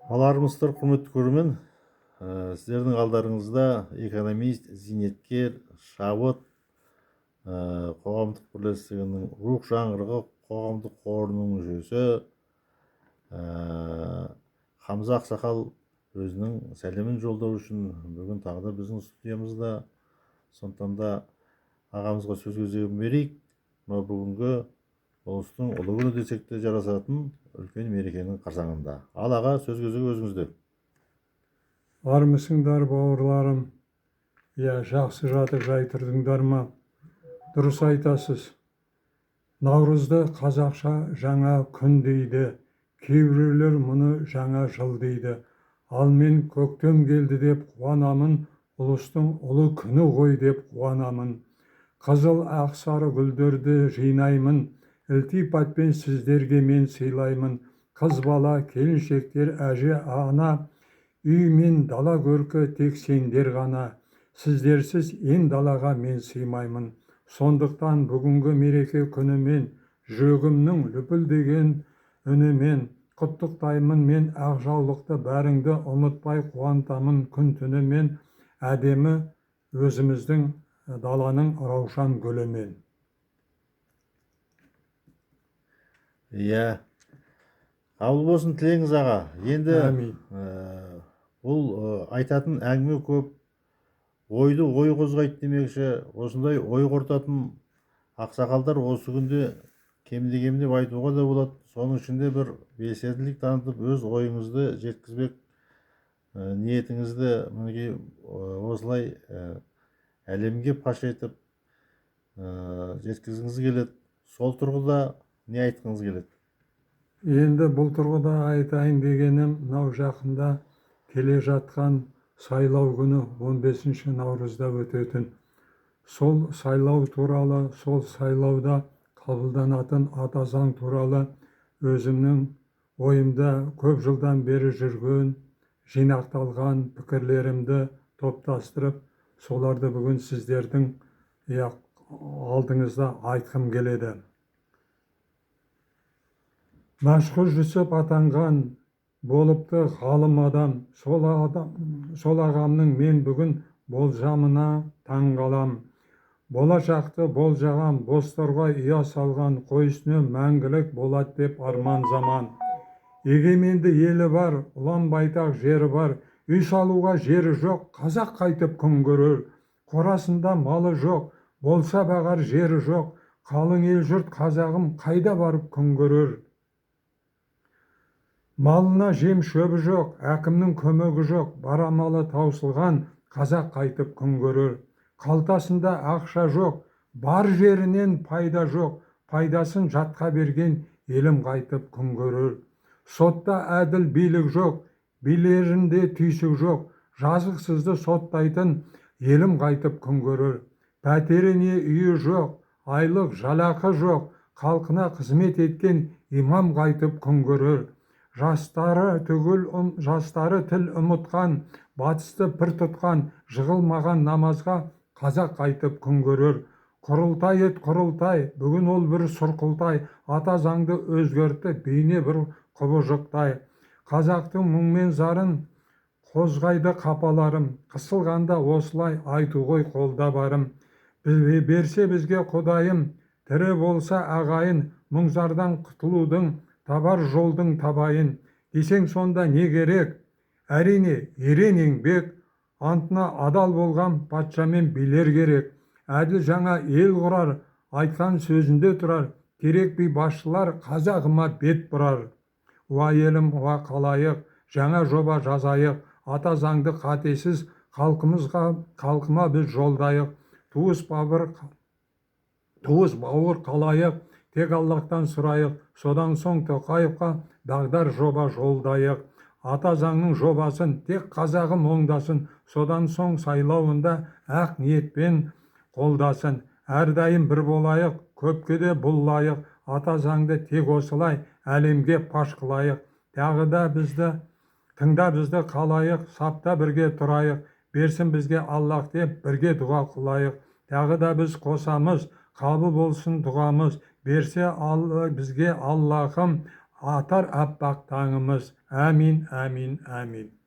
Алармыстар, құрметті көрермен, сіздердің алдарыңызда экономист, зейнеткер, шабыт қоғамдық бірлестігінің рух жаңғырығы қоғамдық қорының мүшесі Хамза Ақсақал өзінің сәлемін жолдау үшін бүгін тағы да біздің студиямызда. Сондықтан да ағамызға сөз кезегін берейік. Мынау бүгінгі ұлыстың ұлы күні десек те жарасатын үлкен мерекенің қарсаңында. Ал аға, сөз кезегі өзіңізде. Армысыңдар бауырларым? Жақсы жатып жай тұрдыңдар ма? Дұрыс айтасыз. Наурызды қазақша жаңа күн дейді. Кейбіреулер мұны жаңа жыл дейді. Ал мен көктем келді деп қуанамын, ұлыстың ұлы күні ғой деп қуанамын. Қызыл ақсары гүлдерді жинаймын, ілтипатпен сіздерге мен сыйлаймын. Қыз бала, келіншектер, әже, ана, үй мен дала көркі тек сендер ғана. Сіздерсіз ен далаға мен сыймаймын. Сондықтан бүгінгі мереке күнімен, жүрегімнің лүпілдеген үнімен құттықтаймын мен ақ жаулықты бәріңді ұмытпай қуантамын күн түнімен, әдемі өзіміздің даланың раушан гүлімен. Қабыл болсын тілеңіз аға. Енді Әмин. бұл айтатын әңгіме көп, ойды ой қозғайды демекші. Осындай ой қортатын ақсақалдар осы күнде кемде-кемдеп айтуға да болады. Соның ішінде бір белсенділік танытып, өз ойыңызды жеткізбек ниетіңізді мінекей осылай әлемге паш етіп жеткізгіңіз келеді. Сол тұрғыда не айтқыңыз келеді? Енді бұл тұрғыда айтайын дегенім, мынау жақында келе жатқан сайлау күні 15 наурызда өтетін. Сол сайлау туралы, сол сайлауда қабылданатын ата заң туралы өзімнің ойымда көп жылдан бері жүрген, жинақталған пікірлерімді топтастырып, соларды бүгін сіздердің алдыңызда айтқым келеді. Мәшһүр Жүсіп атанған болыпты ғалым адам, сол ағамның мен бүгін болжамына таң қалам. Болашақты болжаған, бостарға ұя салған, қой үстіне мәңгілік болады деп арман заман. Егеменді елі бар, ұлан байтақ жері бар, үй салуға жері жоқ, қазақ қайтып күн көрер. Қорасында малы жоқ, болса бағар жері жоқ, қалың ел жұрт қазағым қайда барып күн көрер. Малына жем шөбі жоқ, әкімнің көмегі жоқ, барамалы таусылған, қазақ қайтып күн көрер. Қалтасында ақша жоқ, бар жерінен пайда жоқ, пайдасын жатқа берген елім қайтып күн көрер. Сотта әділ билік жоқ, билерінде түйсік жоқ, жазықсызды соттайтын елім қайтып күн көрер. Пәтеріне үйі жоқ, айлық жалақы жоқ, халқына қызмет еткен имам қайтып күн көрер. Жастары тіл ұмытқан, батысты пір тұтқан, жығылмаған намазға қазақ қайтып күн көрер. Құрылтай ет құрылтай, бүгін ол бір сұрқылтай, ата заңды өзгертті бейне бір құбыжықтай. Қазақтың мұңмен зарын қозғайды қапаларым, қысылғанда осылай айту ғой қолда барым. Берсе бізге Құдайым, тірі болса ағайын, мұңзардан құтылудың табар жолдың табайын. Десең сонда не керек? Әрине, ерен еңбек, антына адал болған патшамен билер керек. Әділ жаңа ел құрар, айтқан сөзінде тұрар, керек би басшылар қазағыма бет бұрар. Уа елім, уа қалайық, жаңа жоба жазайық, ата заңды қатесіз халқыма біз жолдайық. Туыс бауыр қалайық, тек Аллахтан сұрайық, содан соң Тоқаевқа дағдар жоба жолдайық. Ата заңның жобасын тек қазағым оңдасын, содан соң сайлауында ақ ниетпен қолдасын. Әрдайым бір болайық, көпке де бұл лайық, ата заңды тек осылай әлемге паш қылайық. Тағы да бізді тыңда, бізді қалайық, сапта бірге тұрайық, берсін бізге Аллах деп бірге дұға қылайық. Тағы да біз қосамыз, қабыл болсын дұғамыз, берсе бізге Аллахым, atar appak tağımız. Amin, amin, amin.